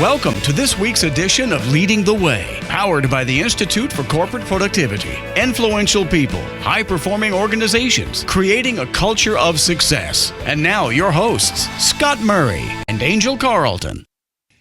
Welcome to this week's edition of Leading the Way, powered by the Institute for Corporate Productivity. Influential people, high-performing organizations, creating a culture of success. And now your hosts, Scott Murray and Angel Carlton.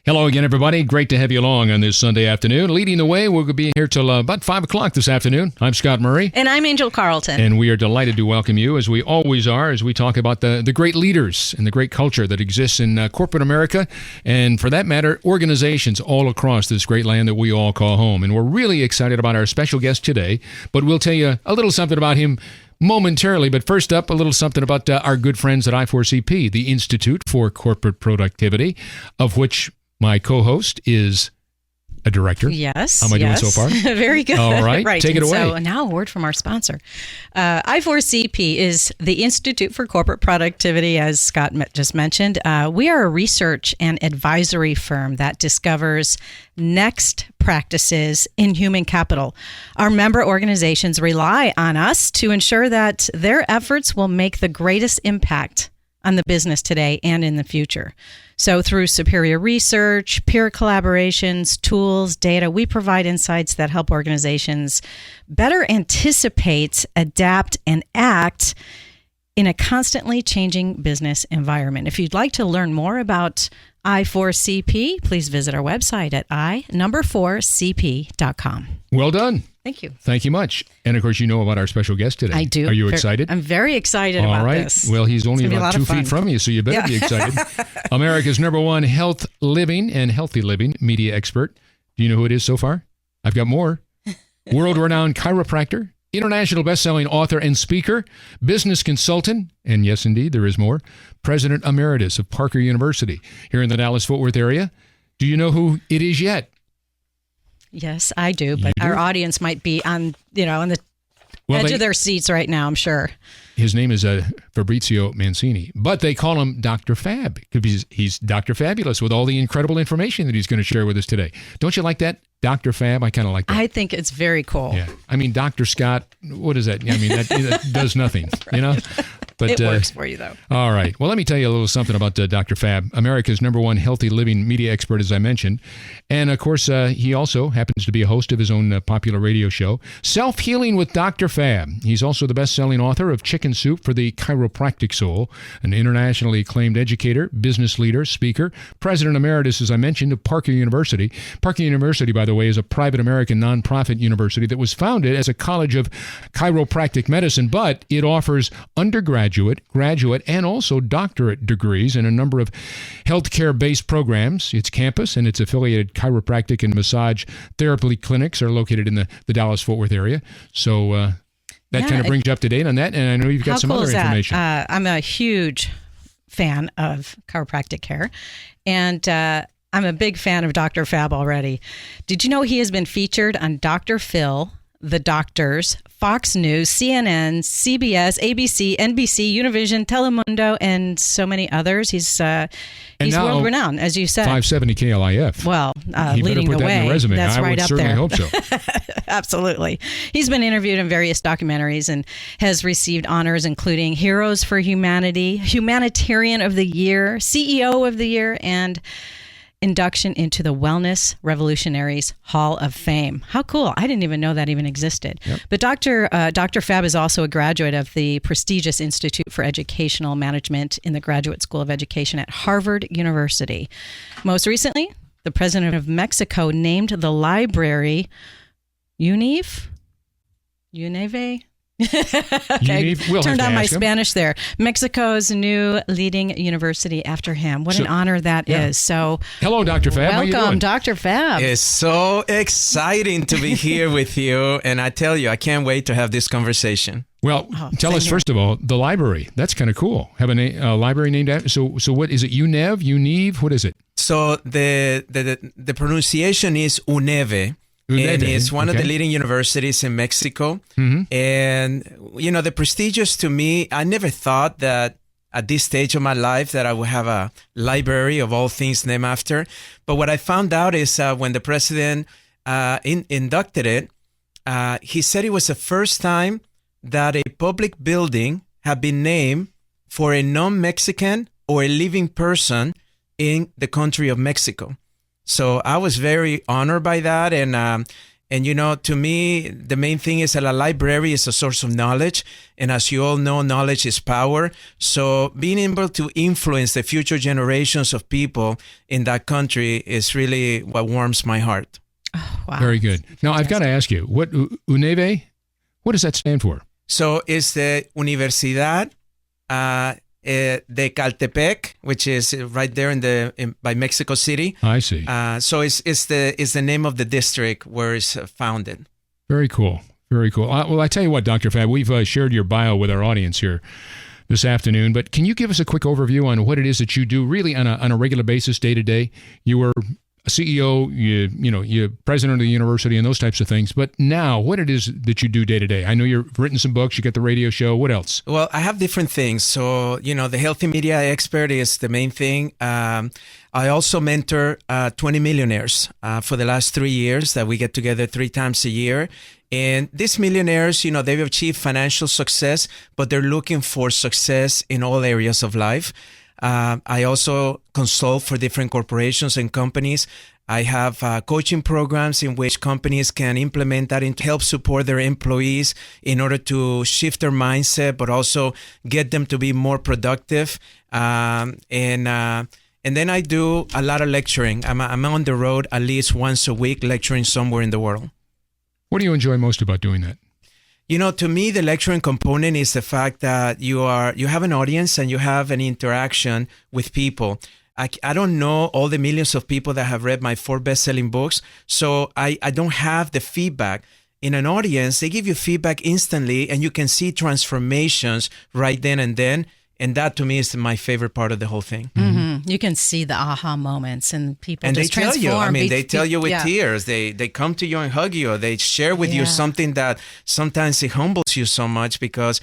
Hello again, everybody. Great to have you along on this Sunday afternoon. Leading the way, we'll be here till about 5 o'clock this afternoon. I'm Scott Murray. And I'm Angel Carlton. And we are delighted to welcome you, as we always are, as we talk about the great leaders and the great culture that exists in corporate America, and for that matter, organizations all across this great land that we all call home. And we're really excited about our special guest today, but we'll tell you a little something about him momentarily. But first up, a little something about our good friends at I4CP, the Institute for Corporate Productivity, of which my co-host is a director. Yes. How am I doing so far? Very good. All right. Right. Take it away. So now a word from our sponsor. I4CP is the Institute for Corporate Productivity, as Scott just mentioned. We are a research and advisory firm that discovers next practices in human capital. Our member organizations rely on us to ensure that their efforts will make the greatest impact on the business today and in the future. So through superior research, peer collaborations, tools, data, we provide insights that help organizations better anticipate, adapt, and act in a constantly changing business environment. If you'd like to learn more about I4CP, please visit our website at i4cp.com. Well done. Thank you. Thank you much. And of course, you know about our special guest today. I do. Are you excited? I'm very excited All about right. this. Well, he's only about 2 feet fun. from you, so you better be excited. America's #1 health living and healthy living media expert. Do you know who it is so far? I've got more. World-renowned chiropractor, international best-selling author and speaker, business consultant, and yes, indeed, there is more, President Emeritus of Parker University here in the Dallas-Fort Worth area. Do you know who it is yet? Yes, I do, but our audience might be on the edge of their seats right now, I'm sure. His name is Fabrizio Mancini, but they call him Dr. Fab because he's Dr. Fabulous with all the incredible information that he's going to share with us today. Don't you like that, Dr. Fab? I kind of like that. I think it's very cool. Yeah. I mean, Dr. Scott, what is that? I mean, that does nothing, you know? But, it works for you, though. All right. Well, let me tell you a little something about Dr. Fab, America's #1 healthy living media expert, as I mentioned. And, of course, he also happens to be a host of his own popular radio show, Self-Healing with Dr. Fab. He's also the best-selling author of Chicken Soup for the Chiropractic Soul, an internationally acclaimed educator, business leader, speaker, President Emeritus, as I mentioned, of Parker University. Parker University, by the way, is a private American nonprofit university that was founded as a college of chiropractic medicine, but it offers undergraduate, graduate, and also doctorate degrees in a number of healthcare-based programs. Its campus and its affiliated chiropractic and massage therapy clinics are located in the Dallas-Fort Worth area. So that kind of brings you up to date on that, and I know you've got some other information. I'm a huge fan of chiropractic care, and I'm a big fan of Dr. Fab already. Did you know he has been featured on Dr. Phil, The Doctors, Fox News, CNN, CBS, ABC, NBC, Univision, Telemundo, and so many others. He's world renowned, as you said. 570 KLIF. Well, he leading better put the that way. in the resume. That's right up there. I would certainly hope so. Absolutely. He's been interviewed in various documentaries and has received honors including Heroes for Humanity, Humanitarian of the Year, CEO of the Year, and induction into the Wellness Revolutionaries Hall of Fame. How cool. I didn't even know that even existed. Yep. But Dr. Fab is also a graduate of the prestigious Institute for Educational Management in the Graduate School of Education at Harvard University. Most recently, the president of Mexico named the library Unive? Okay, we'll turned on my him. Spanish there. Mexico's new leading university after him. What an honor that is. So, hello, Dr. Fab. Welcome, Dr. Fab. It's so exciting to be here with you, and I tell you, I can't wait to have this conversation. Well, tell us first of all, the library. That's kind of cool. Have a library named after. So what is it? Unive? What is it? So the pronunciation is UNEVE. And it's one of the leading universities in Mexico. Mm-hmm. And, the prestigious to me, I never thought that at this stage of my life that I would have a library of all things named after. But what I found out is when the president inducted it, he said it was the first time that a public building had been named for a non-Mexican or a living person in the country of Mexico. So I was very honored by that. And to me, the main thing is that a library is a source of knowledge. And as you all know, knowledge is power. So being able to influence the future generations of people in that country is really what warms my heart. Oh, wow. Very good. Now, I've got to ask you, what UNEVE, what does that stand for? So it's the Universidad de Caltepec, which is right there by Mexico City. I see. So it's the name of the district where it's founded. Very cool. Very cool. Well, I tell you what, Dr. Fab, we've shared your bio with our audience here this afternoon, but can you give us a quick overview on what it is that you do really on a regular basis, day to day? You were a CEO, you're president of the university and those types of things. But now, what it is that you do day to day? I know you've written some books, you got the radio show. What else? Well, I have different things. So, the healthy media expert is the main thing. I also mentor 20 millionaires for the last 3 years that we get together 3 times a year. And these millionaires, they've achieved financial success, but they're looking for success in all areas of life. I also consult for different corporations and companies. I have coaching programs in which companies can implement that and help support their employees in order to shift their mindset, but also get them to be more productive. And then I do a lot of lecturing. I'm on the road at least once a week lecturing somewhere in the world. What do you enjoy most about doing that? To me, the lecturing component is the fact that you have an audience and you have an interaction with people. I don't know all the millions of people that have read my 4 best-selling books, so I don't have the feedback. In an audience, they give you feedback instantly, and you can see transformations right then and then. And that, to me, is my favorite part of the whole thing. Mm-hmm. You can see the aha moments, and people and just they tell transform. you. They tell you with tears. They come to you and hug you. They share with you something that sometimes it humbles you so much because,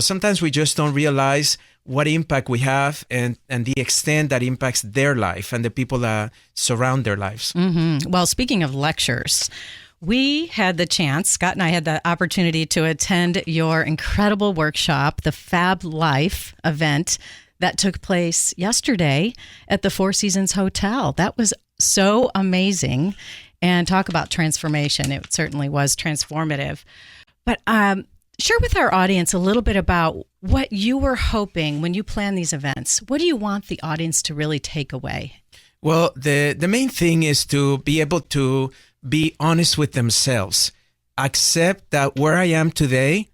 sometimes we just don't realize what impact we have and the extent that impacts their life and the people that surround their lives. Mm-hmm. Well, speaking of lectures, we had the chance, Scott and I had the opportunity to attend your incredible workshop, the Fab Life event that took place yesterday at the Four Seasons Hotel. That was so amazing. And talk about transformation. It certainly was transformative. But share with our audience a little bit about what you were hoping when you plan these events. What do you want the audience to really take away? Well, the main thing is to be able to be honest with themselves. Accept that where I am today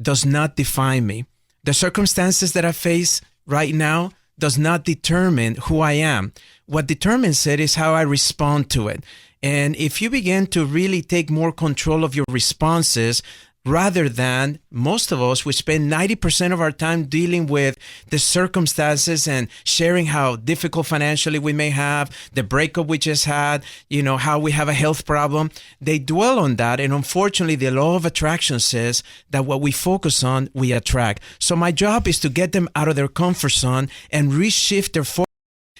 does not define me. The circumstances that I face right now does not determine who I am. What determines it is how I respond to it. And if you begin to really take more control of your responses, rather than most of us, we spend 90% of our time dealing with the circumstances and sharing how difficult financially we may have, the breakup we just had, how we have a health problem. They dwell on that. And unfortunately, the law of attraction says that what we focus on, we attract. So my job is to get them out of their comfort zone and reshift their focus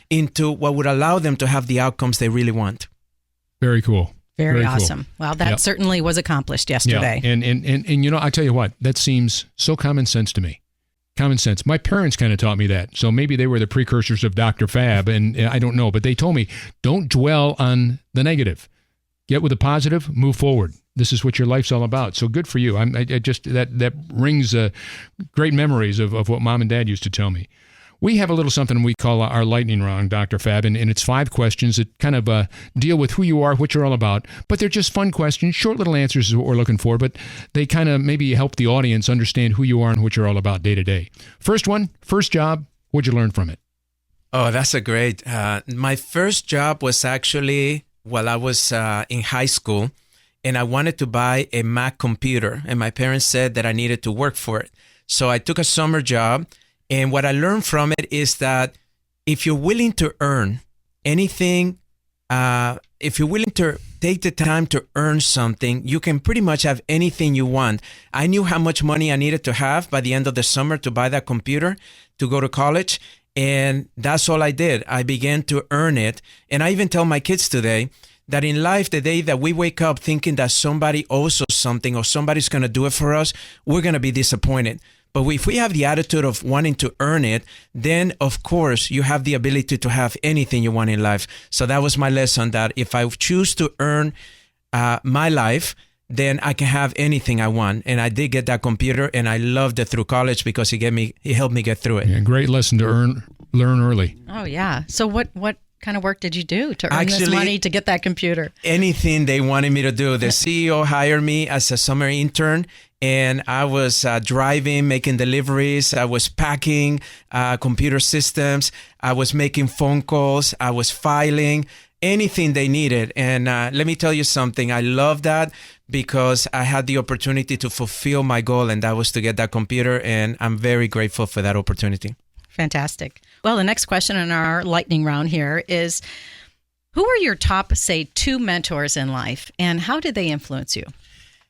into what would allow them to have the outcomes they really want. Very cool. Very cool. awesome. Well, that certainly was accomplished yesterday. Yeah. And I tell you what, that seems so common sense to me. Common sense. My parents kind of taught me that. So maybe they were the precursors of Dr. Fab, and I don't know. But they told me, don't dwell on the negative. Get with the positive, move forward. This is what your life's all about. So good for you. I just that rings great memories of what Mom and Dad used to tell me. We have a little something we call our lightning round, Dr. Fab, and it's 5 questions that kind of deal with who you are, what you're all about. But they're just fun questions. Short little answers is what we're looking for, but they kind of maybe help the audience understand who you are and what you're all about day to day. First one, first job, what'd you learn from it? Oh, that's a great. My first job was actually while I was in high school, and I wanted to buy a Mac computer, and my parents said that I needed to work for it. So I took a summer job. And what I learned from it is that if you're willing to earn anything, if you're willing to take the time to earn something, you can pretty much have anything you want. I knew how much money I needed to have by the end of the summer to buy that computer, to go to college. And that's all I did. I began to earn it. And I even tell my kids today that in life, the day that we wake up thinking that somebody owes us something or somebody's going to do it for us, we're going to be disappointed. But if we have the attitude of wanting to earn it, then of course you have the ability to have anything you want in life. So that was my lesson, that if I choose to earn my life, then I can have anything I want. And I did get that computer, and I loved it through college because it helped me get through it. Yeah, great lesson to learn early. Oh, yeah. So what kind of work did you do to earn this money to get that computer? Anything they wanted me to do. The CEO hired me as a summer intern, and I was driving, making deliveries. I was packing computer systems. I was making phone calls. I was filing, anything they needed. And let me tell you something. I love that because I had the opportunity to fulfill my goal, and that was to get that computer. And I'm very grateful for that opportunity. Fantastic. Well, the next question in our lightning round here is, who are your top, say, 2 mentors in life, and how did they influence you?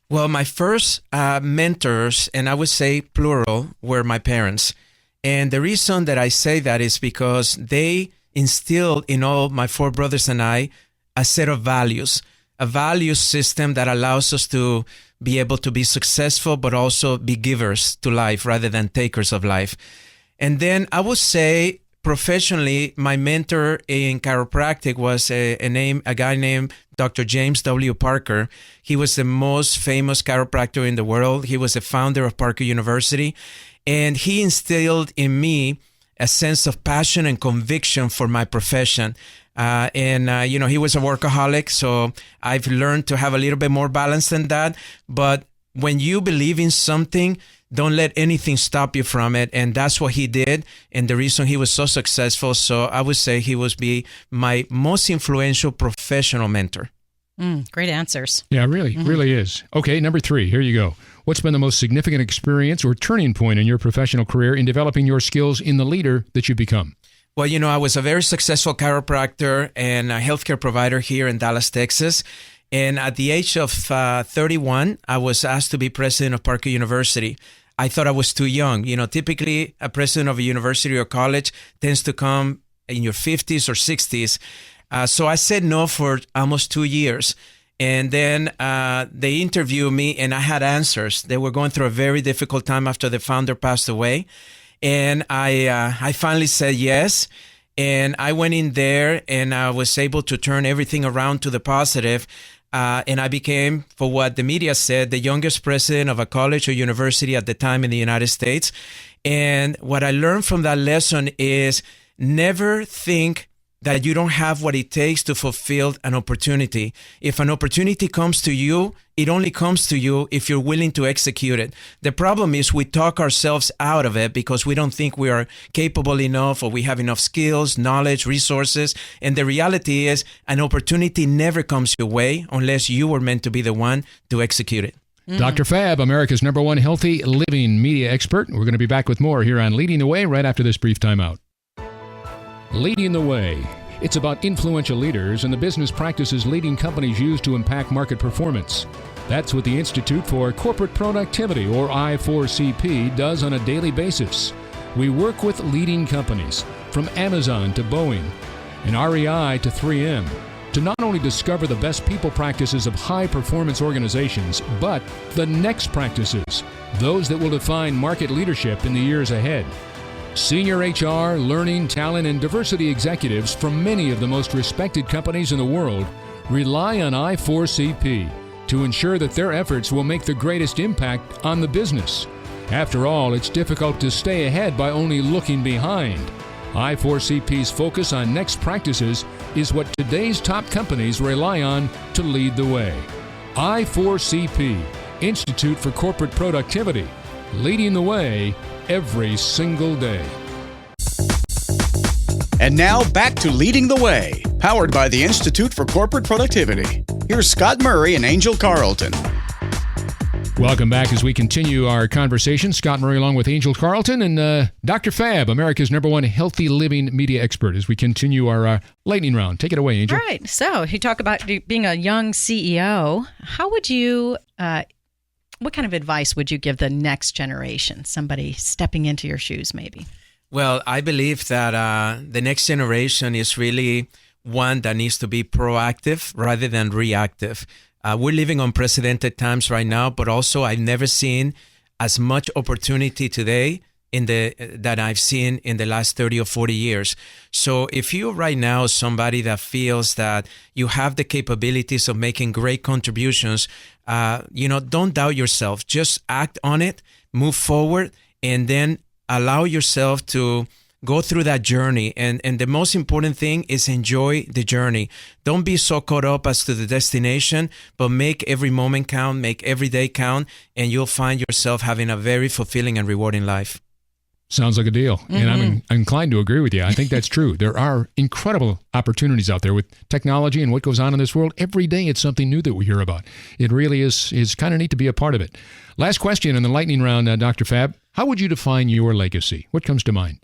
Well, my first mentors, and I would say plural, were my parents. And the reason that I say that is because they instilled in all my 4 brothers and I a set of values, a value system that allows us to be able to be successful, but also be givers to life rather than takers of life. And then I would say professionally, my mentor in chiropractic was a guy named Dr. James W. Parker. He was the most famous chiropractor in the world. He was the founder of Parker University, and he instilled in me a sense of passion and conviction for my profession. He was a workaholic, so I've learned to have a little bit more balance than that. But when you believe in something, don't let anything stop you from it. And that's what he did. And the reason he was so successful. So I would say he was my most influential professional mentor. Great answers. Yeah, really is. Okay, number 3, here you go. What's been the most significant experience or turning point in your professional career in developing your skills in the leader that you've become? Well, I was a very successful chiropractor and a healthcare provider here in Dallas, Texas. And at the age of 31, I was asked to be president of Parker University. I thought I was too young. Typically a president of a university or college tends to come in your 50s or 60s. So I said no for almost 2 years. And then they interviewed me, and I had answers. They were going through a very difficult time after the founder passed away. And I finally said yes. And I went in there, and I was able to turn everything around to the positive. And I became, for what the media said, the youngest president of a college or university at the time in the United States. And what I learned from that lesson is never think that you don't have what it takes to fulfill an opportunity. If an opportunity comes to you, it only comes to you if you're willing to execute it. The problem is we talk ourselves out of it because we don't think we are capable enough, or we have enough skills, knowledge, resources. And the reality is an opportunity never comes your way unless you were meant to be the one to execute it. Dr. Fab, America's #1 healthy living media expert. We're going to be back with more here on Leading the Way right after this brief timeout. Leading the Way. It's about influential leaders and the business practices leading companies use to impact market performance. That's what the Institute for Corporate Productivity, or I4CP, does on a daily basis. We work with leading companies, from Amazon to Boeing and REI to 3M, to not only discover the best people practices of high-performance organizations, but the next practices, those that will define market leadership in the years ahead. Senior HR, learning, talent, and diversity executives from many of the most respected companies in the world rely on I4CP to ensure that their efforts will make the greatest impact on the business. After all, it's difficult to stay ahead by only looking behind. I4CP's focus on next practices is what today's top companies rely on to lead the way. I4CP, Institute for Corporate Productivity, leading the way every single day. And now back to Leading the Way, powered by the Institute for Corporate Productivity. Here's Scott Murray and Angel Carlton. Welcome back as we continue our conversation. Scott Murray along with Angel Carlton and Dr. Fab, America's #1 healthy living media expert, as we continue our lightning round. Take it away, Angel. All right. So you talk about being a young CEO. How would you... what kind of advice would you give the next generation, somebody stepping into your shoes maybe? Well, I believe that the next generation is really one that needs to be proactive rather than reactive. We're living unprecedented times right now, but also I've never seen as much opportunity today that I've seen in the last 30 or 40 years. So if you're right now somebody that feels that you have the capabilities of making great contributions, don't doubt yourself. Just act on it, move forward, and then allow yourself to go through that journey. And the most important thing is enjoy the journey. Don't be so caught up as to the destination, but make every moment count, make every day count, and you'll find yourself having a very fulfilling and rewarding life. Sounds like a deal. Mm-hmm. And I'm inclined to agree with you. I think that's true. There are incredible opportunities out there with technology and what goes on in this world. Every day it's something new that we hear about. It really is kind of neat to be a part of it. Last question in the lightning round, Dr. Fab. How would you define your legacy? What comes to mind?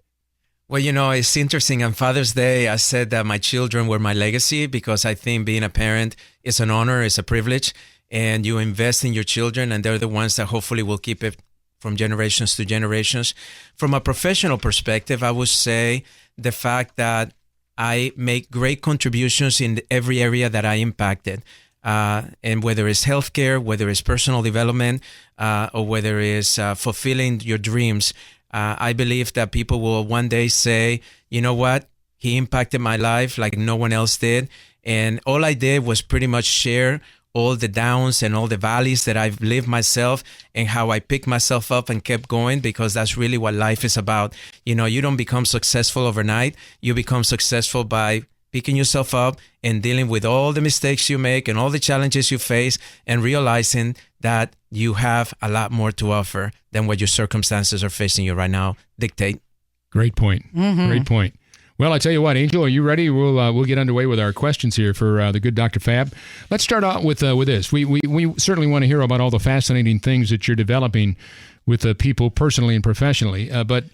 Well, it's interesting. On Father's Day, I said that my children were my legacy because I think being a parent is an honor, it's a privilege, and you invest in your children, and they're the ones that hopefully will keep it from generations to generations. From a professional perspective, I would say the fact that I make great contributions in every area that I impacted. And whether it's healthcare, whether it's personal development, or whether it's fulfilling your dreams, I believe that people will one day say, you know what, he impacted my life like no one else did. And all I did was pretty much share all the downs and all the valleys that I've lived myself and how I picked myself up and kept going, because that's really what life is about. You don't become successful overnight. You become successful by picking yourself up and dealing with all the mistakes you make and all the challenges you face and realizing that you have a lot more to offer than what your circumstances are facing you right now dictate. Great point. Mm-hmm. Great point. Well, I tell you what, Angel, are you ready? We'll get underway with our questions here for the good Dr. Fab. Let's start out with this. We certainly want to hear about all the fascinating things that you're developing with people personally and professionally, but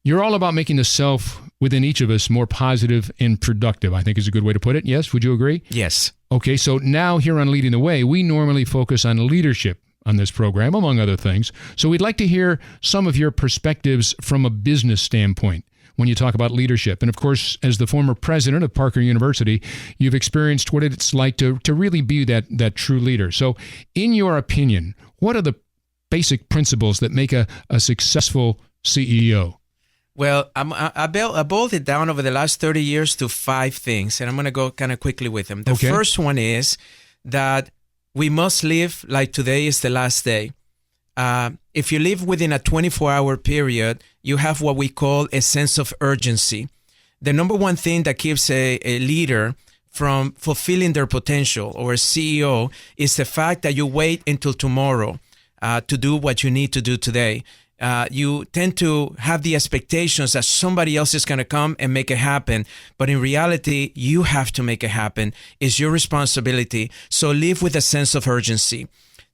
you're all about making the self within each of us more positive and productive, I think is a good way to put it. Yes? Would you agree? Yes. Okay, so now here on Leading the Way, we normally focus on leadership on this program, among other things. So we'd like to hear some of your perspectives from a business standpoint when you talk about leadership. And of course, as the former president of Parker University, you've experienced what it's like to really be that true leader. So in your opinion, what are the basic principles that make a successful CEO? Well, I boiled it down over the last 30 years to 5 things, and I'm going to go kind of quickly with them. The first one is that we must live like today is the last day. If you live within a 24-hour period, you have what we call a sense of urgency. The number one thing that keeps a leader from fulfilling their potential, or a CEO, is the fact that you wait until tomorrow to do what you need to do today. You tend to have the expectations that somebody else is going to come and make it happen. But in reality, you have to make it happen. It's your responsibility. So live with a sense of urgency.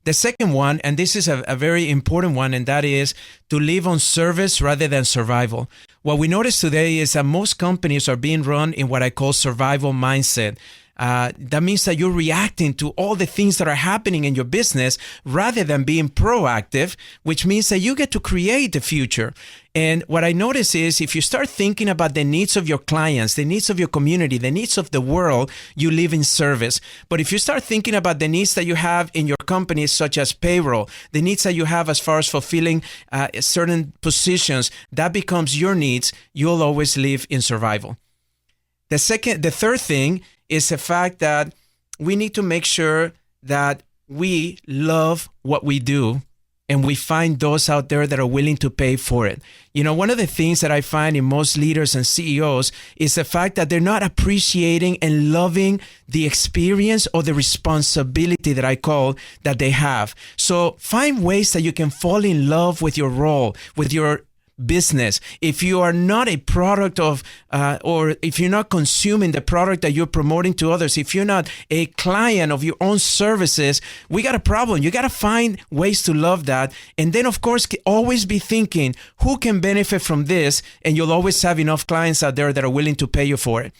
The second one, and this is a very important one, and that is to live on service rather than survival. What we notice today is that most companies are being run in what I call survival mindset. That means that you're reacting to all the things that are happening in your business rather than being proactive, which means that you get to create the future. And what I notice is if you start thinking about the needs of your clients, the needs of your community, the needs of the world, you live in service. But if you start thinking about the needs that you have in your company, such as payroll, the needs that you have as far as fulfilling certain positions, that becomes your needs, you'll always live in survival. The third thing is the fact that we need to make sure that we love what we do and we find those out there that are willing to pay for it. One of the things that I find in most leaders and CEOs is the fact that they're not appreciating and loving the experience or the responsibility that I call that they have. So find ways that you can fall in love with your role, with your business. If you are not a product of, or if you're not consuming the product that you're promoting to others, if you're not a client of your own services, we got a problem. You got to find ways to love that. And then, of course, always be thinking, who can benefit from this? And you'll always have enough clients out there that are willing to pay you for it.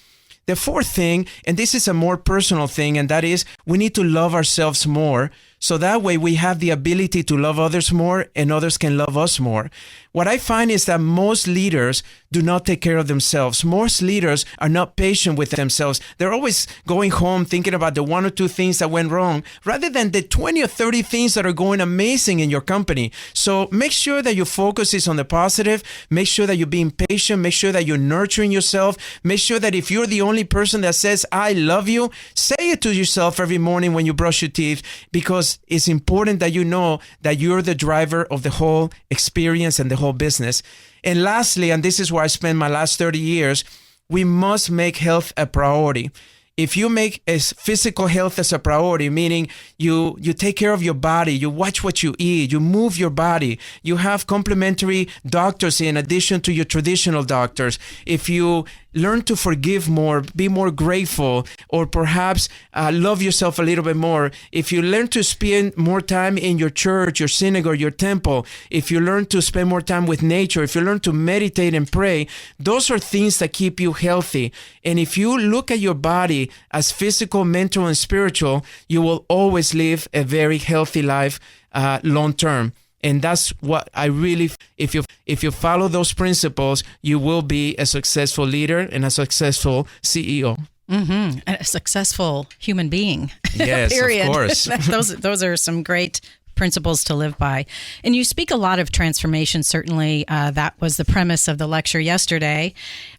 The fourth thing, and this is a more personal thing, and that is we need to love ourselves more So that way we have the ability to love others more and others can love us more. What I find is that most leaders do not take care of themselves. Most leaders are not patient with themselves. They're always going home thinking about the 1 or 2 things that went wrong rather than the 20 or 30 things that are going amazing in your company. So make sure that your focus is on the positive. Make sure that you're being patient. Make sure that you're nurturing yourself. Make sure that if you're the only person that says, I love you, say it to yourself every morning when you brush your teeth, because it's important that you know that you're the driver of the whole experience and the whole business. And lastly, and this is where I spent my last 30 years, we must make health a priority. If you make physical health as a priority, meaning you take care of your body, you watch what you eat, you move your body, you have complementary doctors in addition to your traditional doctors. If you learn to forgive more, be more grateful, or perhaps love yourself a little bit more. If you learn to spend more time in your church, your synagogue, your temple, if you learn to spend more time with nature, if you learn to meditate and pray, those are things that keep you healthy. And if you look at your body as physical, mental, and spiritual, you will always live a very healthy life long term. And that's what I really, if you follow those principles, you will be a successful leader and a successful CEO. Mm-hmm. And a successful human being. Yes, Period. Of course. Those are some great principles to live by. And you speak a lot of transformation. Certainly, that was the premise of the lecture yesterday.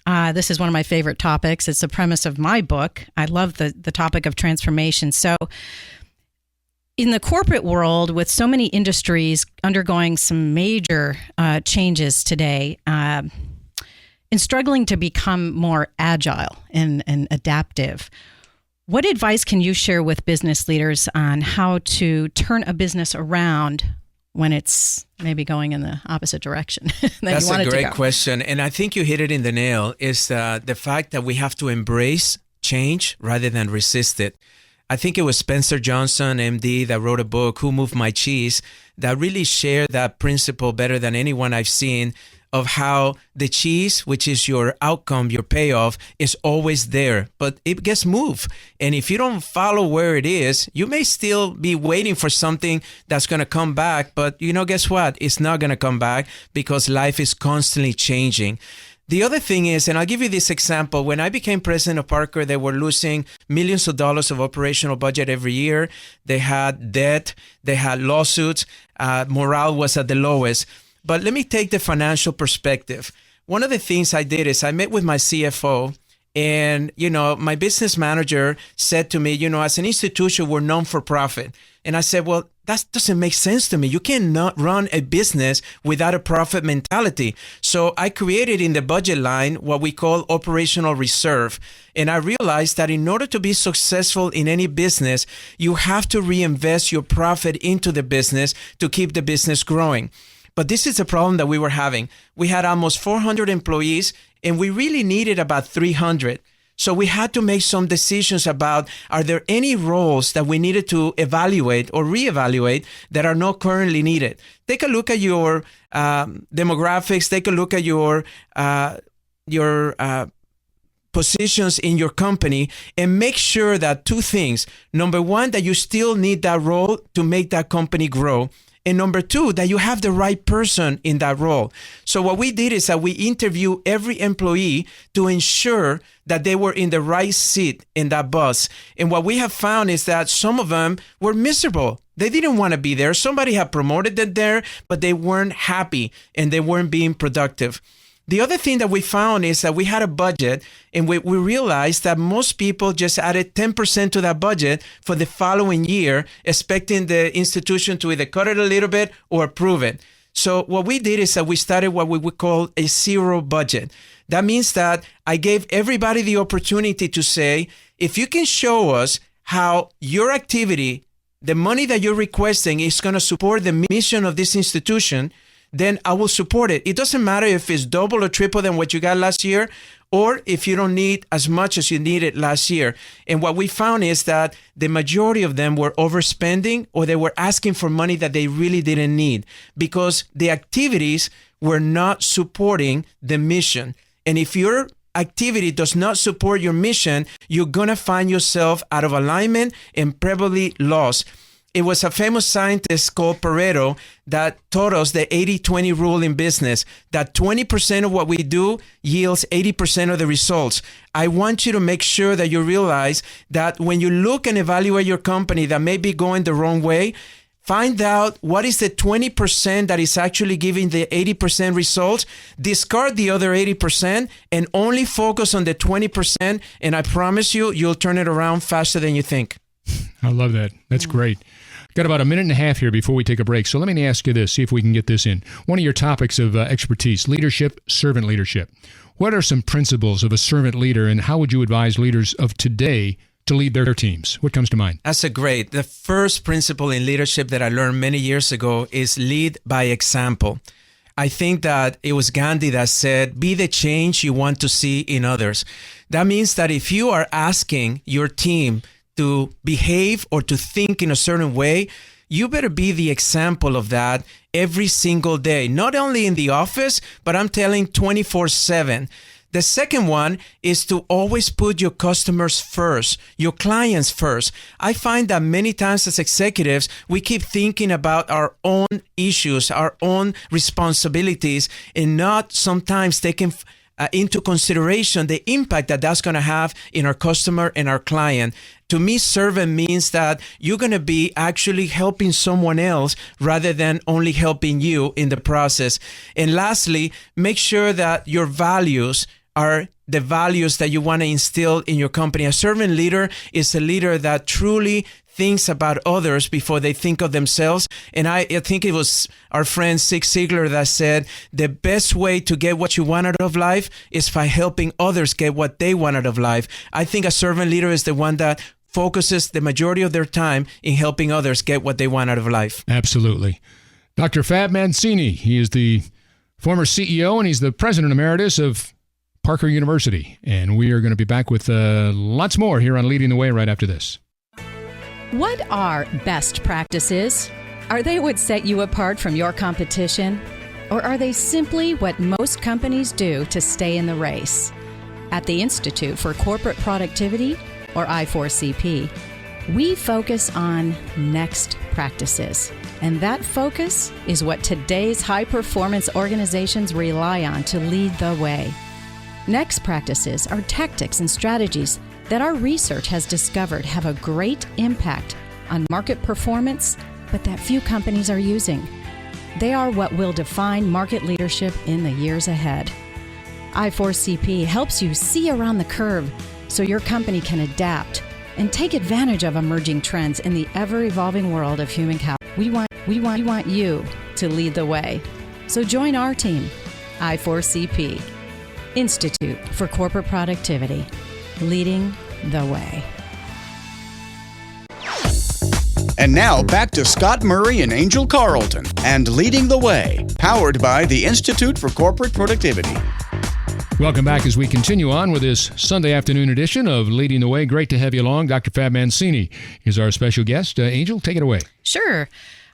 This is one of my favorite topics. It's the premise of my book. I love the topic of transformation. So in the corporate world, with so many industries undergoing some major changes today, in struggling to become more agile and adaptive, what advice can you share with business leaders on how to turn a business around when it's maybe going in the opposite direction? That's a great question. And I think you hit it in the nail, is the fact that we have to embrace change rather than resist it. I think it was Spencer Johnson, MD, that wrote a book, Who Moved My Cheese, that really shared that principle better than anyone I've seen, of how the cheese, which is your outcome, your payoff, is always there, but it gets moved. And if you don't follow where it is, you may still be waiting for something that's going to come back. But guess what? It's not going to come back because life is constantly changing. The other thing is, and I'll give you this example, when I became president of Parker, they were losing millions of dollars of operational budget every year. They had debt, they had lawsuits, morale was at the lowest. But let me take the financial perspective. One of the things I did is I met with my CFO, and, my business manager said to me, as an institution, we're non-for-profit. And I said, well, that doesn't make sense to me. You cannot run a business without a profit mentality. So I created in the budget line what we call operational reserve. And I realized that in order to be successful in any business, you have to reinvest your profit into the business to keep the business growing. But this is a problem that we were having. We had almost 400 employees, and we really needed about 300. So we had to make some decisions about, are there any roles that we needed to evaluate or reevaluate that are not currently needed? Take a look at your demographics. Take a look at your positions in your company, and make sure that 2 things. Number 1, that you still need that role to make that company grow. And number 2, that you have the right person in that role. So what we did is that we interview every employee to ensure that they were in the right seat in that bus. And what we have found is that some of them were miserable. They didn't want to be there. Somebody had promoted them there, but they weren't happy and they weren't being productive. The other thing that we found is that we had a budget, and we realized that most people just added 10% to that budget for the following year, expecting the institution to either cut it a little bit or approve it. So what we did is that we started what we would call a zero budget. That means that I gave everybody the opportunity to say, if you can show us how your activity, the money that you're requesting, is going to support the mission of this institution, then I will support it. It doesn't matter if it's double or triple than what you got last year, or if you don't need as much as you needed last year. And what we found is that the majority of them were overspending, or they were asking for money that they really didn't need, because the activities were not supporting the mission. And if your activity does not support your mission, you're going to find yourself out of alignment and probably lost. It was a famous scientist called Pareto that taught us the 80-20 rule in business, that 20% of what we do yields 80% of the results. I want you to make sure that you realize that when you look and evaluate your company that may be going the wrong way, find out what is the 20% that is actually giving the 80% results. Discard the other 80% and only focus on the 20%. And I promise you, you'll turn it around faster than you think. I love that. That's great. Got about a minute and a half here before we take a break. So let me ask you this, see if we can get this in. One of your topics of expertise, leadership, servant leadership. What are some principles of a servant leader, and how would you advise leaders of today to lead their teams? What comes to mind? That's a great. The first principle in leadership that I learned many years ago is lead by example. I think that it was Gandhi that said, be the change you want to see in others. That means that if you are asking your team to behave or to think in a certain way, you better be the example of that every single day, not only in the office, but I'm telling 24/7. The second one is to always put your customers first, your clients first. I find that many times as executives, we keep thinking about our own issues, our own responsibilities, and not sometimes taking into consideration the impact that that's going to have in our customer and our client. To me, servant means that you're going to be actually helping someone else rather than only helping you in the process. And lastly, make sure that your values are the values that you want to instill in your company. A servant leader is a leader that truly thinks about others before they think of themselves. And I think it was our friend Zig Ziglar that said, the best way to get what you want out of life is by helping others get what they want out of life. I think a servant leader is the one that focuses the majority of their time in helping others get what they want out of life. Absolutely. Dr. Fab Mancini, he is the former CEO and he's the president emeritus of Parker University. And we are going to be back with lots more here on Leading the Way right after this. What are best practices? Are they what set you apart from your competition? Or are they simply what most companies do to stay in the race? At the Institute for Corporate Productivity, or I4CP, we focus on next practices. And that focus is what today's high-performance organizations rely on to lead the way. Next practices are tactics and strategies that our research has discovered have a great impact on market performance, but that few companies are using. They are what will define market leadership in the years ahead. I4CP helps you see around the curve so your company can adapt and take advantage of emerging trends in the ever-evolving world of human capital. We want you to lead the way. So join our team, I4CP, Institute for Corporate Productivity, leading the way. And now back to Scott Murray and Angel Carlton and Leading the Way, powered by the Institute for Corporate Productivity. Welcome back as we continue on with this Sunday afternoon edition of Leading the Way. Great to have you along. Dr. Fab Mancini is our special guest. Angel, take it away. Sure.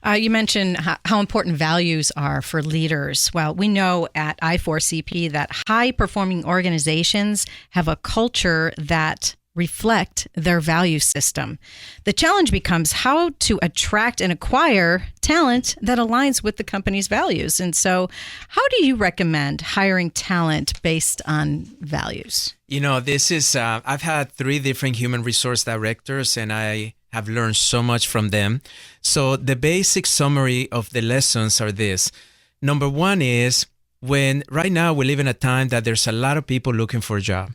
You mentioned how important values are for leaders. Well, we know at I4CP that high-performing organizations have a culture that reflect their value system. The challenge becomes how to attract and acquire talent that aligns with the company's values. And so how do you recommend hiring talent based on values? You know, this is, I've had 3 different human resource directors, and I have learned so much from them. So the basic summary of the lessons are this. Number 1 is when right now we live in a time that there's a lot of people looking for a job.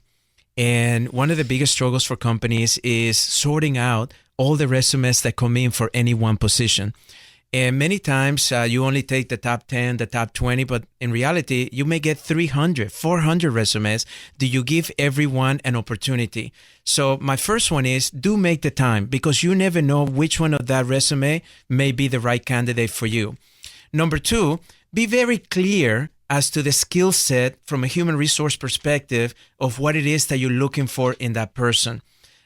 And one of the biggest struggles for companies is sorting out all the resumes that come in for any one position. And many times you only take the top 10, the top 20, but in reality, you may get 300, 400 resumes. Do you give everyone an opportunity? So my first one is do make the time, because you never know which one of that resume may be the right candidate for you. Number 2, be very clear as to the skill set from a human resource perspective of what it is that you're looking for in that person.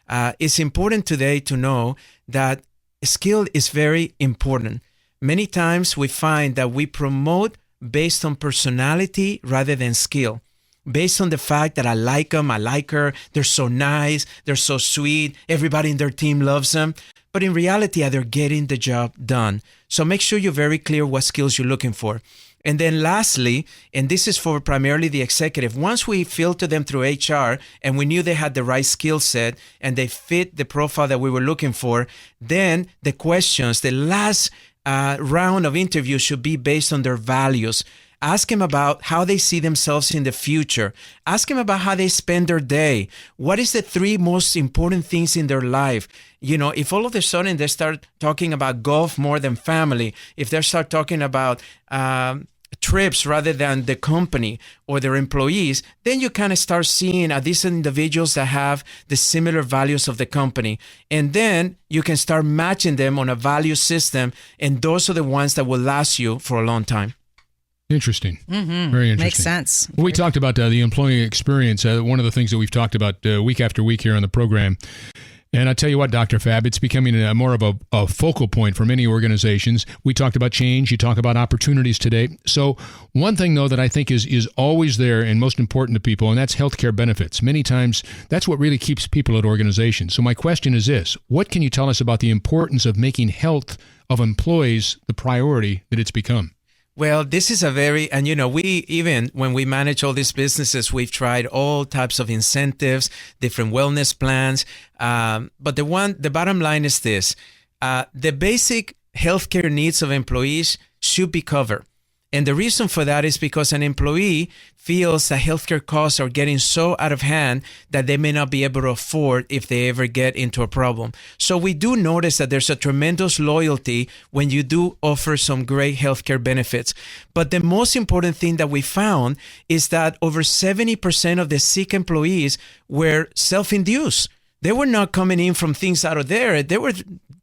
It's important today to know that skill is very important. Many times we find that we promote based on personality rather than skill, based on the fact that I like them, I like her, they're so nice, they're so sweet, everybody in their team loves them. but in reality, they're getting the job done. So make sure you're very clear what skills you're looking for. And then lastly, and this is for primarily the executive, once we filter them through HR and we knew they had the right skill set and they fit the profile that we were looking for, then the questions, the last round of interviews should be based on their values. Ask them about how they see themselves in the future. Ask them about how they spend their day. What is the 3 most important things in their life? You know, if all of a sudden they start talking about golf more than family, if they start talking about trips rather than the company or their employees, then you kind of start seeing these individuals that have the similar values of the company. And then you can start matching them on a value system, and those are the ones that will last you for a long time. Interesting. Mm-hmm. Very interesting. Makes sense. We talked about the employee experience. One of the things that we've talked about week after week here on the program. And I tell you what, Dr. Fab, it's becoming more of a focal point for many organizations. We talked about change. You talk about opportunities today. So one thing, though, that I think is always there and most important to people, and that's healthcare benefits. Many times, that's what really keeps people at organizations. So my question is this. What can you tell us about the importance of making health of employees the priority that it's become? Well, this is and we, even when we manage all these businesses, we've tried all types of incentives, different wellness plans. But the bottom line is this, the basic healthcare needs of employees should be covered. And the reason for that is because an employee feels that healthcare costs are getting so out of hand that they may not be able to afford if they ever get into a problem. So we do notice that there's a tremendous loyalty when you do offer some great healthcare benefits. But the most important thing that we found is that over 70% of the sick employees were self-induced. They were not coming in from things out of there. They were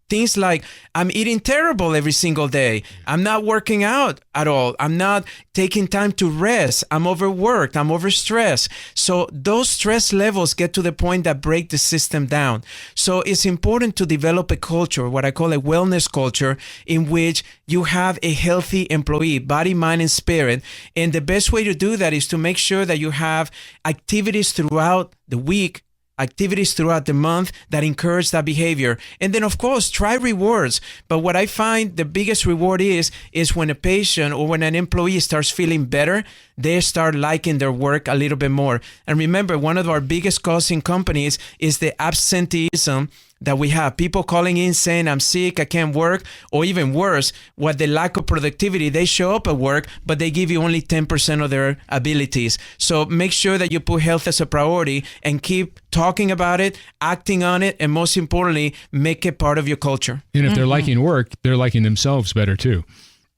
things like, I'm eating terrible every single day. I'm not working out at all. I'm not taking time to rest. I'm overworked. I'm overstressed. So those stress levels get to the point that break the system down. So it's important to develop a culture, what I call a wellness culture, in which you have a healthy employee, body, mind, and spirit. And the best way to do that is to make sure that you have activities throughout the week, activities throughout the month that encourage that behavior. And then, of course, try rewards. But what I find the biggest reward is when a patient or when an employee starts feeling better, they start liking their work a little bit more. And remember, one of our biggest costs in companies is the absenteeism that we have. People calling in saying, I'm sick, I can't work, or even worse, what the lack of productivity. They show up at work, but they give you only 10% of their abilities. So make sure that you put health as a priority and keep talking about it, acting on it, and most importantly, make it part of your culture. And if they're liking work, they're liking themselves better too,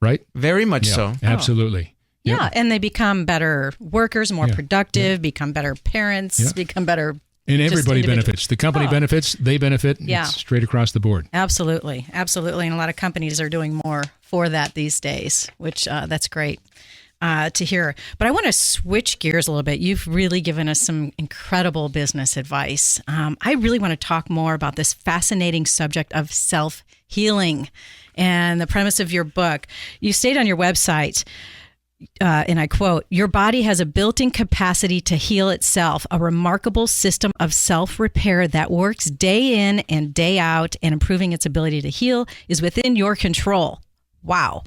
right? Very much so. Absolutely. Yeah, and they become better workers, more productive, become better parents, become better. And everybody benefits. The company benefits, they benefit. Yeah. It's straight across the board. Absolutely. Absolutely. And a lot of companies are doing more for that these days, which that's great to hear. But I want to switch gears a little bit. You've really given us some incredible business advice. I really want to talk more about this fascinating subject of self-healing and the premise of your book. You state on your website, and I quote, "Your body has a built-in capacity to heal itself, a remarkable system of self-repair that works day in and day out, and improving its ability to heal is within your control." Wow.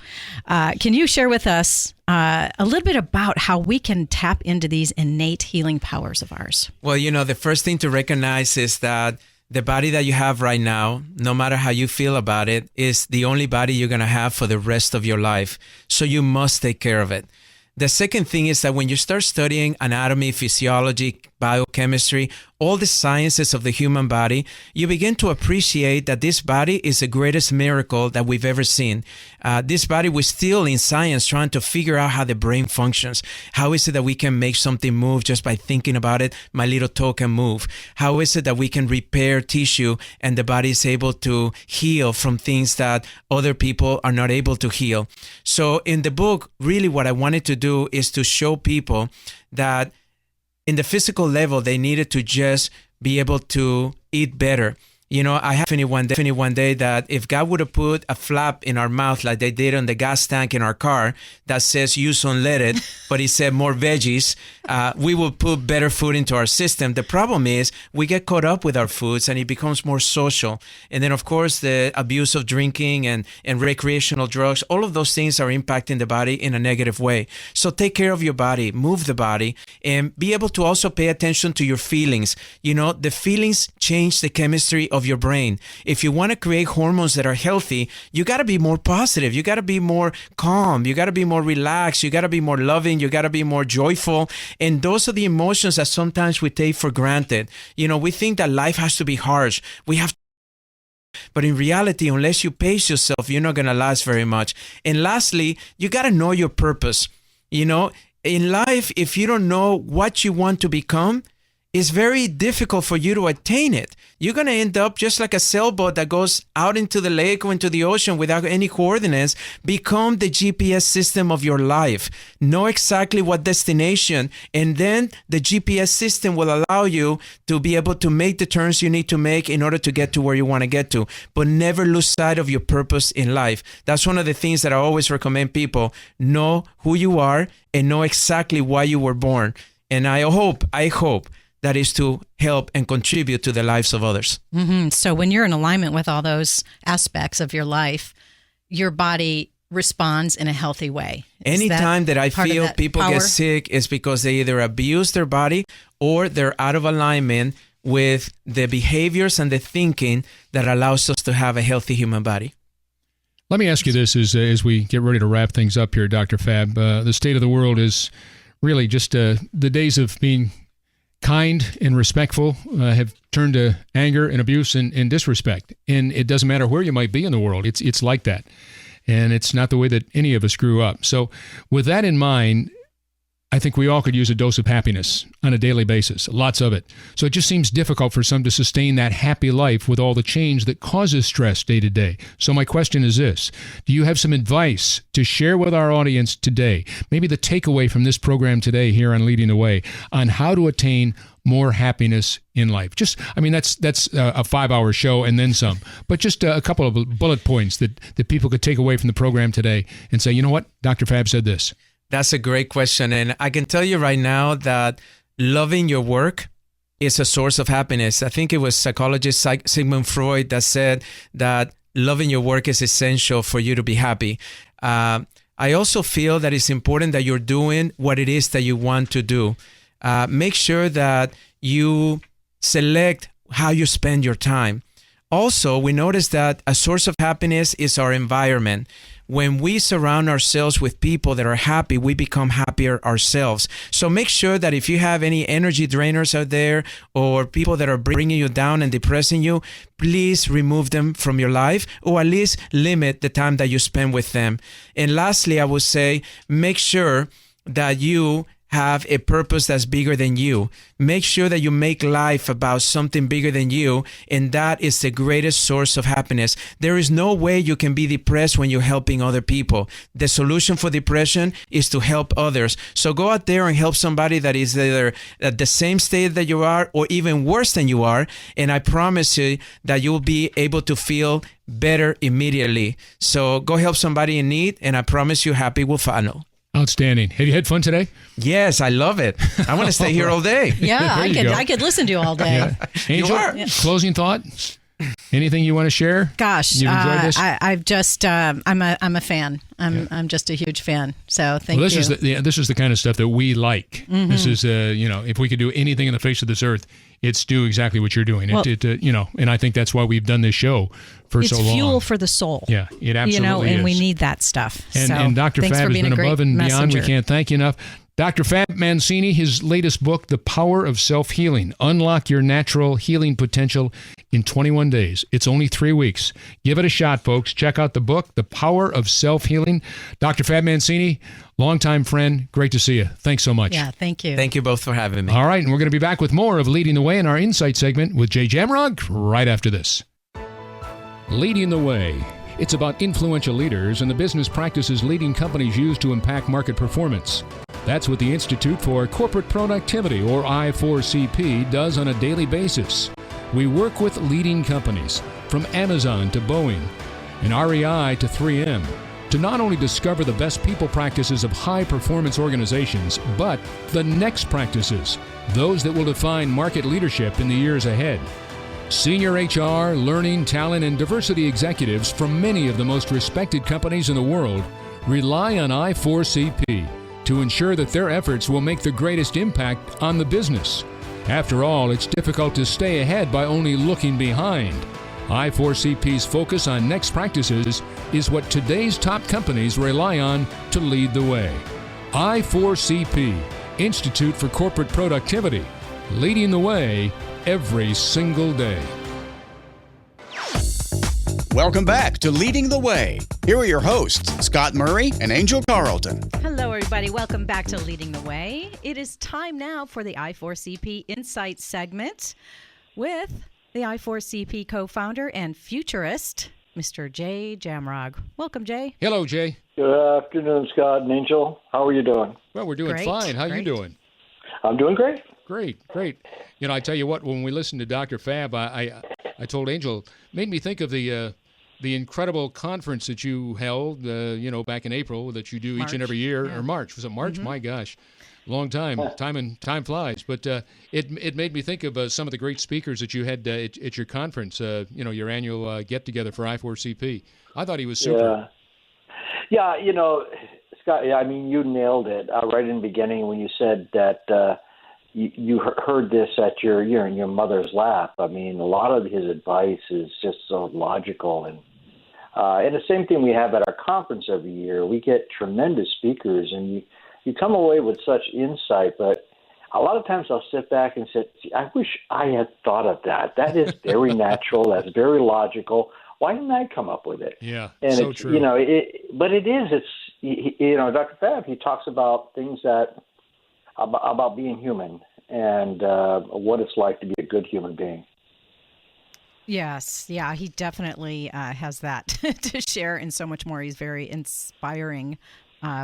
Can you share with us a little bit about how we can tap into these innate healing powers of ours? Well, the first thing to recognize is that the body that you have right now, no matter how you feel about it, is the only body you're going to have for the rest of your life. So you must take care of it. The second thing is that when you start studying anatomy, physiology, biochemistry, all the sciences of the human body, you begin to appreciate that this body is the greatest miracle that we've ever seen. This body, we're still in science trying to figure out how the brain functions. How is it that we can make something move just by thinking about it? My little toe can move. How is it that we can repair tissue and the body is able to heal from things that other people are not able to heal? So in the book, really what I wanted to do is to show people that in the physical level, they needed to just be able to eat better. You know, I have one day that if God would have put a flap in our mouth like they did on the gas tank in our car that says use unleaded, but it said more veggies, we will put better food into our system. The problem is we get caught up with our foods and it becomes more social. And then, of course, the abuse of drinking and recreational drugs, all of those things are impacting the body in a negative way. So take care of your body, move the body, and be able to also pay attention to your feelings. You know, the feelings change the chemistry of your brain. If you want to create hormones that are healthy, you got to be more positive. You got to be more calm. You got to be more relaxed. You got to be more loving. You got to be more joyful. And those are the emotions that sometimes we take for granted. You know, we think that life has to be harsh. But in reality, unless you pace yourself, you're not going to last very much. And lastly, you got to know your purpose. You know, in life, if you don't know what you want to become, it's very difficult for you to attain it. You're going to end up just like a sailboat that goes out into the lake or into the ocean without any coordinates. Become the GPS system of your life. Know exactly what destination, and then the GPS system will allow you to be able to make the turns you need to make in order to get to where you want to get to. But never lose sight of your purpose in life. That's one of the things that I always recommend people. Know who you are and know exactly why you were born. And I hope that is to help and contribute to the lives of others. Mm-hmm. So when you're in alignment with all those aspects of your life, your body responds in a healthy way. Anytime that I feel people get sick, it's because they either abuse their body or they're out of alignment with the behaviors and the thinking that allows us to have a healthy human body. Let me ask you this as we get ready to wrap things up here, Dr. Fab. The state of the world is really just the days of being kind and respectful have turned to anger and abuse and disrespect. And it doesn't matter where you might be in the world. It's like that. And it's not the way that any of us grew up. So with that in mind, I think we all could use a dose of happiness on a daily basis, lots of it. So it just seems difficult for some to sustain that happy life with all the change that causes stress day to day. So my question is this: do you have some advice to share with our audience today, maybe the takeaway from this program today here on Leading the Way, on how to attain more happiness in life? Just, I mean, that's a 5-hour show and then some, but just a couple of bullet points that people could take away from the program today and say, you know what, Dr. Fab said this. That's a great question. And I can tell you right now that loving your work is a source of happiness. I think it was psychologist Sigmund Freud that said that loving your work is essential for you to be happy. I also feel that it's important that you're doing what it is that you want to do. Make sure that you select how you spend your time. Also, we notice that a source of happiness is our environment. When we surround ourselves with people that are happy, we become happier ourselves. So make sure that if you have any energy drainers out there or people that are bringing you down and depressing you, please remove them from your life, or at least limit the time that you spend with them. And lastly, I would say, make sure that you have a purpose that's bigger than you. Make sure that you make life about something bigger than you, and that is the greatest source of happiness. There is no way you can be depressed when you're helping other people. The solution for depression is to help others. So go out there and help somebody that is either at the same state that you are or even worse than you are, and I promise you that you'll be able to feel better immediately. So go help somebody in need, and I promise you happy will follow. Outstanding. Have you had fun today? Yes, I love it. I want to stay here all day. Yeah, I could listen to you all day. Yeah. Angel, closing thought? Anything you want to share? Gosh, you enjoyed this? I've just I'm a fan. I'm just a huge fan. So thank you. This is the kind of stuff that we like. Mm-hmm. This is if we could do anything in the face of this earth, it's do exactly what you're doing. Well, and I think that's why we've done this show for so long. It's fuel for the soul. Yeah, it absolutely is. And we need that stuff. And Dr. Fab has been above and beyond. We can't thank you enough. Dr. Fab Mancini, his latest book, The Power of Self-Healing. Unlock your natural healing potential in 21 days. It's only 3 weeks. Give it a shot, folks. Check out the book, The Power of Self-Healing. Dr. Fab Mancini, longtime friend, great to see you. Thanks so much. Yeah, thank you. Thank you both for having me. All right, and we're going to be back with more of Leading the Way in our Insight segment with Jay Jamrog right after this. Leading the Way. It's about influential leaders and the business practices leading companies use to impact market performance. That's what the Institute for Corporate Productivity, or I4CP, does on a daily basis. We work with leading companies, from Amazon to Boeing and REI to 3M, to not only discover the best people practices of high-performance organizations, but the next practices, those that will define market leadership in the years ahead. Senior HR, learning, talent, and diversity executives from many of the most respected companies in the world rely on I4CP to ensure that their efforts will make the greatest impact on the business. After all, it's difficult to stay ahead by only looking behind. I4CP's focus on next practices is what today's top companies rely on to lead the way. I4CP, Institute for Corporate Productivity, leading the way every single day. Welcome back to Leading the Way. Here are your hosts, Scott Murray and Angel Carlton. Hello, everybody. Welcome back to Leading the Way. It is time now for the I4CP Insights segment with the I4CP co-founder and futurist, Mr. Jay Jamrog. Welcome, Jay. Hello, Jay. Good afternoon, Scott and Angel. How are you doing? Well, we're doing Great, fine. How great. you doing? I'm doing great. Great. You know, I tell you what, when we listened to Dr. Fab, I told Angel, made me think of the incredible conference that you held, back in April, that you do each and every year, or March. Was it March? Mm-hmm. My gosh, long time. Time flies. But it made me think of some of the great speakers that you had at your conference. Your annual get together for I4CP. I thought he was super. Yeah. Scott. Yeah, I mean, you nailed it right in the beginning when you said that. You heard this at your mother's lap. I mean, a lot of his advice is just so logical, and the same thing we have at our conference every year. We get tremendous speakers, and you come away with such insight. But a lot of times I'll sit back and say, I wish I had thought of that. That is very natural. That's very logical. Why didn't I come up with it? Yeah, and so it's, true. But it is. It's Dr. Fab. He talks about things about being human and what it's like to be a good human being. Yes. Yeah, he definitely has that to share and so much more. He's very inspiring.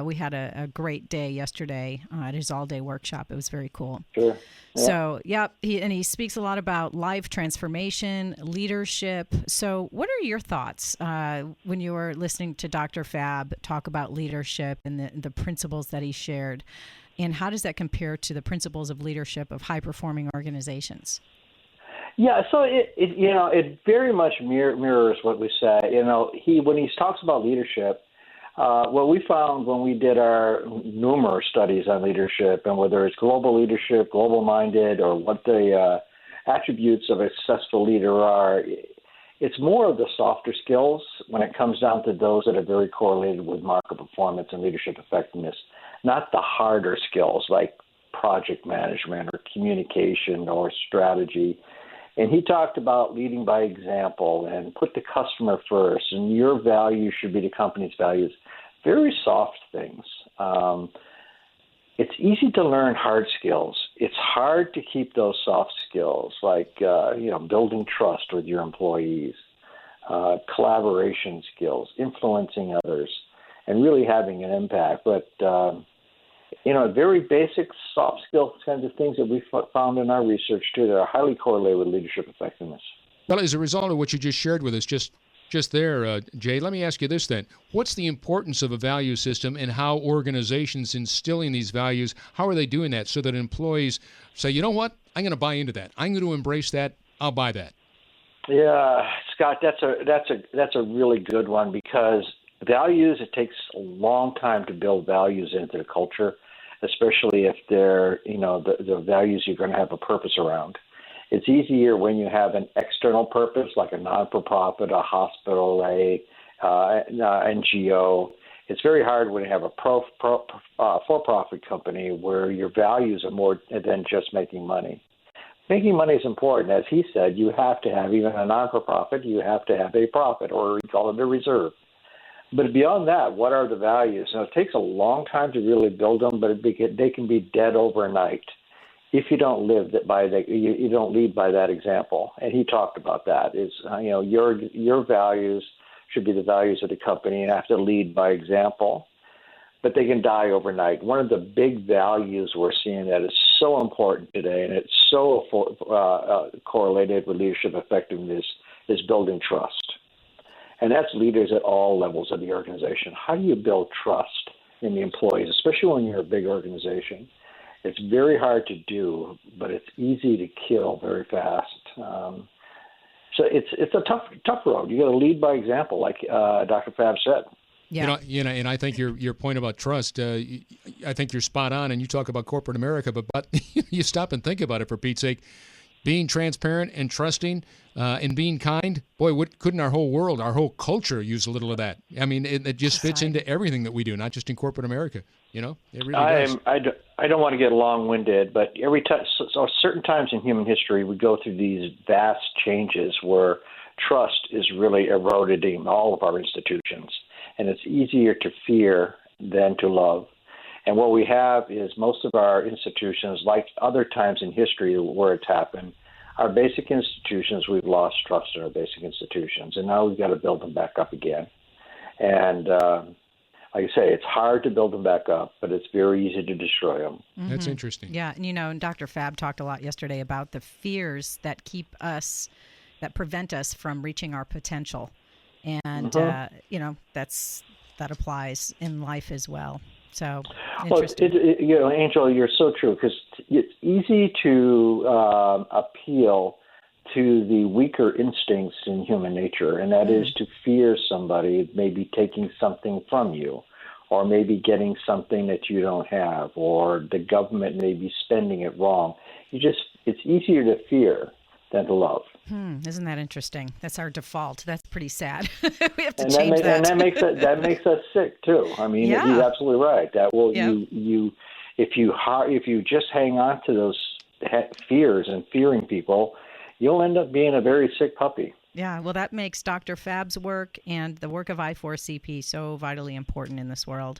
We had a great day yesterday at his all-day workshop. It was very cool. Sure. Yeah. So, he speaks a lot about life transformation, leadership. So what are your thoughts when you were listening to Dr. Fab talk about leadership and the principles that he shared? And how does that compare to the principles of leadership of high-performing organizations? Yeah, so it very much mirrors what we say. When he talks about leadership, what we found when we did our numerous studies on leadership, and whether it's global leadership, global-minded, or what the attributes of a successful leader are, it's more of the softer skills when it comes down to those that are very correlated with market performance and leadership effectiveness. Not the harder skills like project management or communication or strategy. And he talked about leading by example and put the customer first, and your values should be the company's values. Very soft things. It's easy to learn hard skills. It's hard to keep those soft skills like building trust with your employees, collaboration skills, influencing others, and really having an impact. But very basic soft skills kinds of things that we found in our research too that are highly correlated with leadership effectiveness. Well, as a result of what you just shared with us just there, Jay, let me ask you this then. What's the importance of a value system, and how organizations instilling these values, how are they doing that so that employees say, you know what, I'm going to buy into that. I'm going to embrace that. I'll buy that. Yeah, Scott, that's a really good one, because values, it takes a long time to build values into the culture, especially if they're, the values you're going to have a purpose around. It's easier when you have an external purpose, like a non-for-profit, a hospital, an NGO. It's very hard when you have a for-profit company where your values are more than just making money. Making money is important. As he said, you have to have, even a non-for-profit, you have to have a profit, or we call it a reserve. But beyond that, what are the values? Now, it takes a long time to really build them, but they can be dead overnight if you don't you don't lead by that example. And he talked about that. Your values should be the values of the company, and have to lead by example. but they can die overnight. One of the big values we're seeing that is so important today, and it's so correlated with leadership effectiveness, is building trust. And that's leaders at all levels of the organization. How do you build trust in the employees, especially when you're a big organization? It's very hard to do, but it's easy to kill very fast. So it's a tough road. You got to lead by example, like Dr. Fab said. Yeah. And I think your point about trust, I think you're spot on. And you talk about corporate America, but you stop and think about it, for Pete's sake. Being transparent and trusting and being kind, boy, couldn't our whole world, our whole culture use a little of that? I mean, it just fits into everything that we do, not just in corporate America. You know, it really does. I don't want to get long-winded, but every time, so certain times in human history, we go through these vast changes where trust is really eroded in all of our institutions, and it's easier to fear than to love. And what we have is most of our institutions, like other times in history where it's happened, our basic institutions, we've lost trust in our basic institutions, and now we've got to build them back up again. And like I say, it's hard to build them back up, but it's very easy to destroy them. Mm-hmm. That's interesting. Yeah, and and Dr. Fab talked a lot yesterday about the fears that that prevent us from reaching our potential. And, that applies in life as well. So, interesting. Angel, you're so true, because it's easy to appeal to the weaker instincts in human nature, and that is to fear somebody maybe taking something from you, or maybe getting something that you don't have, or the government may be spending it wrong. It's easier to fear than to love. Isn't that interesting? That's our default. That's pretty sad. We have to change that. And that makes us sick too. I mean, he's absolutely right. That will if you just hang on to those fears and fearing people, you'll end up being a very sick puppy. Yeah, well, that makes Dr. Fab's work and the work of I4CP so vitally important in this world.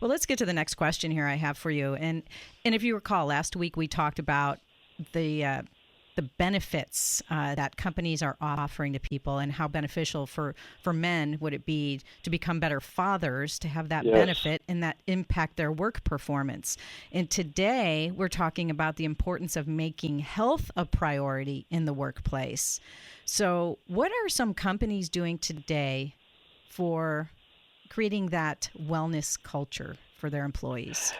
Well, let's get to the next question here I have for you. And if you recall, last week we talked about the benefits that companies are offering to people, and how beneficial for men would it be to become better fathers, to have that benefit and that impact their work performance. And today we're talking about the importance of making health a priority in the workplace. So what are some companies doing today for creating that wellness culture for their employees?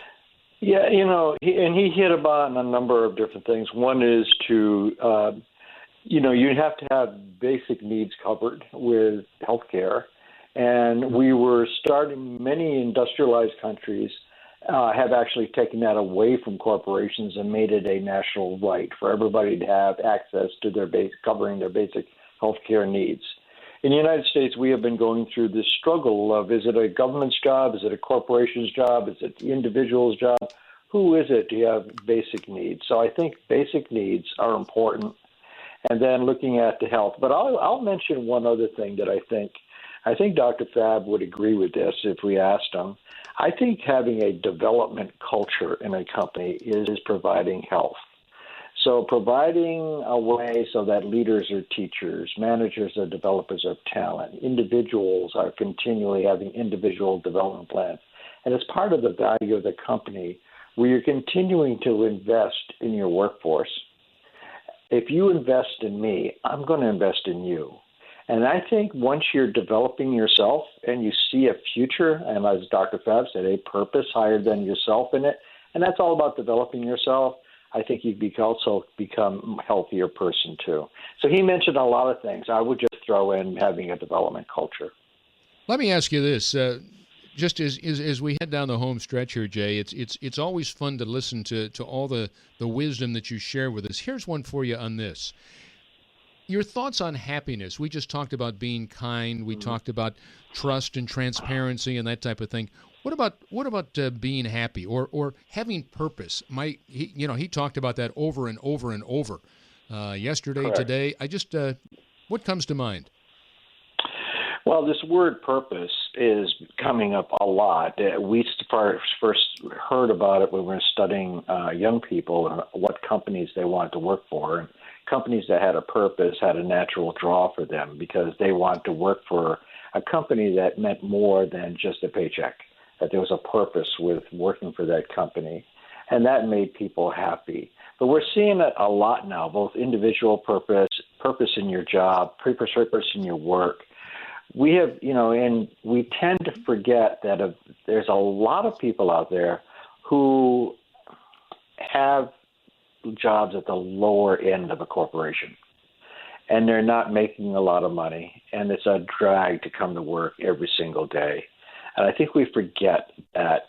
Yeah, he hit upon a number of different things. One is to, you have to have basic needs covered with healthcare. And we were starting, many industrialized countries have actually taken that away from corporations and made it a national right for everybody to have access to covering their basic healthcare needs. In the United States, we have been going through this struggle of, is it a government's job? Is it a corporation's job? Is it the individual's job? Who is it to have basic needs? So I think basic needs are important. And then looking at the health. But I'll mention one other thing that I think Dr. Fab would agree with this if we asked him. I think having a development culture in a company is providing health. So providing a way so that leaders are teachers, managers are developers of talent, individuals are continually having individual development plans. And it's part of the value of the company where you're continuing to invest in your workforce. If you invest in me, I'm going to invest in you. And I think once you're developing yourself and you see a future, and as Dr. Fab said, a purpose higher than yourself in it, and that's all about developing yourself, I think you'd also become a healthier person too. So he mentioned a lot of things. I would just throw in having a development culture. Let me ask you this. Just as we head down the home stretch here, Jay, it's always fun to listen to all the wisdom that you share with us. Here's one for you on this. Your thoughts on happiness. We just talked about being kind. We talked about trust and transparency and that type of thing. What about being happy or having purpose? He talked about that over and over and over. Yesterday, Correct. Today. What comes to mind? Well, this word purpose is coming up a lot. We first heard about it when we were studying young people and what companies they wanted to work for. And companies that had a purpose had a natural draw for them because they wanted to work for a company that meant more than just a paycheck. that there was a purpose with working for that company, and that made people happy. But we're seeing it a lot now, both individual purpose in your job, purpose in your work. We have, and we tend to forget that there's a lot of people out there who have jobs at the lower end of a corporation, and they're not making a lot of money, and it's a drag to come to work every single day. And I think we forget that,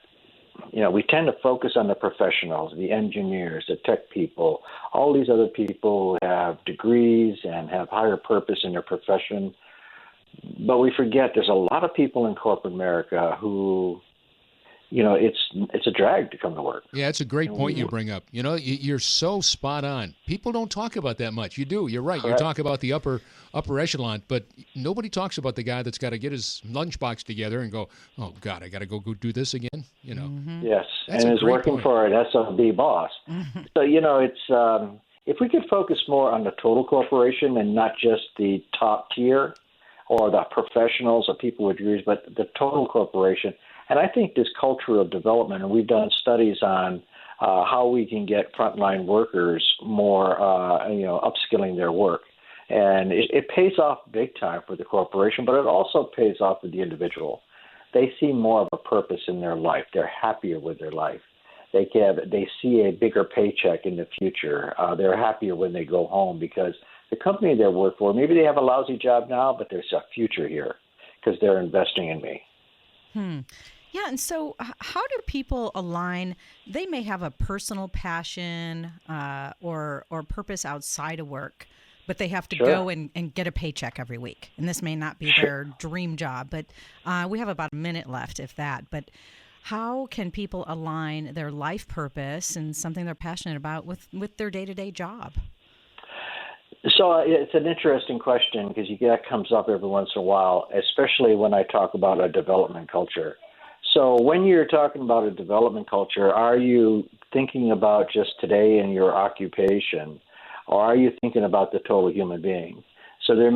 we tend to focus on the professionals, the engineers, the tech people, all these other people who have degrees and have higher purpose in their profession. But we forget there's a lot of people in corporate America who, it's a drag to come to work. Yeah, it's a great point you bring up. You're so spot on. People don't talk about that much. You do. You're right. Correct. You talk about the upper echelon, but nobody talks about the guy that's got to get his lunchbox together and go, oh, God, I got to go do this again. Yes, That's and a is great working point. for an SOB boss. So, it's if we could focus more on the total corporation and not just the top tier or the professionals or people with degrees, but the total corporation. And I think this cultural development, and we've done studies on how we can get frontline workers more, upskilling their work. And it pays off big time for the corporation, but it also pays off for the individual. They see more of a purpose in their life. They're happier with their life. They see a bigger paycheck in the future. They're happier when they go home because the company they work for, maybe they have a lousy job now, but there's a future here because they're investing in me. Yeah, and so how do people align? They may have a personal passion or purpose outside of work, but they have to go and get a paycheck every week. And this may not be their dream job, but we have about a minute left, if that. But how can people align their life purpose and something they're passionate about with their day-to-day job? So it's an interesting question because that comes up every once in a while, especially when I talk about a development culture. So when you're talking about a development culture, are you thinking about just today in your occupation, or are you thinking about the total human being? So they're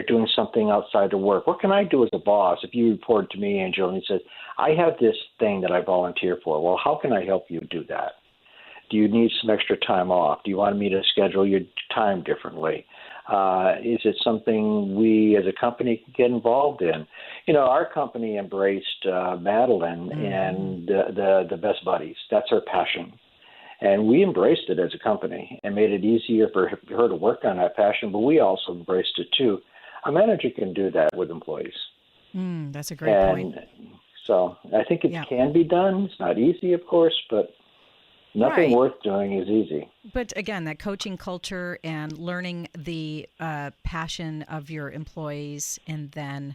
doing something outside of work. What can I do as a boss? If you report to me, Angel, and he says, I have this thing that I volunteer for. Well, how can I help you do that? Do you need some extra time off? Do you want me to schedule your time differently? Is it something we as a company can get involved in? Our company embraced Madeline and the Best Buddies. That's her passion. And we embraced it as a company and made it easier for her to work on that passion, but we also embraced it too. A manager can do that with employees. That's a great point. So I think it can be done. It's not easy, of course, but nothing worth doing is easy. But again, that coaching culture and learning the passion of your employees and then,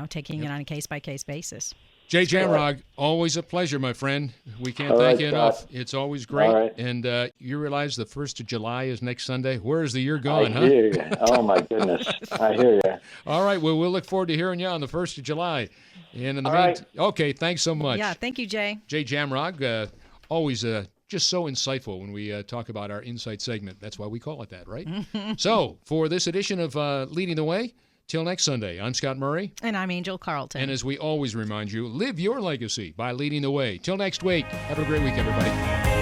taking it on a case-by-case basis. Jay Jamrog, always a pleasure, my friend. We can't thank you enough. It's always great. All right. And you realize the 1st of July is next Sunday. Where is the year going, I hear you. Oh, my goodness. I hear you. All right. Well, we'll look forward to hearing you on the 1st of July. And in the meantime, okay, thanks so much. Yeah, thank you, Jay. Jay Jamrog, always just so insightful when we talk about our Insight segment. That's why we call it that, right? So, for this edition of Leading the Way, till next Sunday, I'm Scott Murray. And I'm Angel Carlton. And as we always remind you, live your legacy by leading the way. Till next week, have a great week, everybody.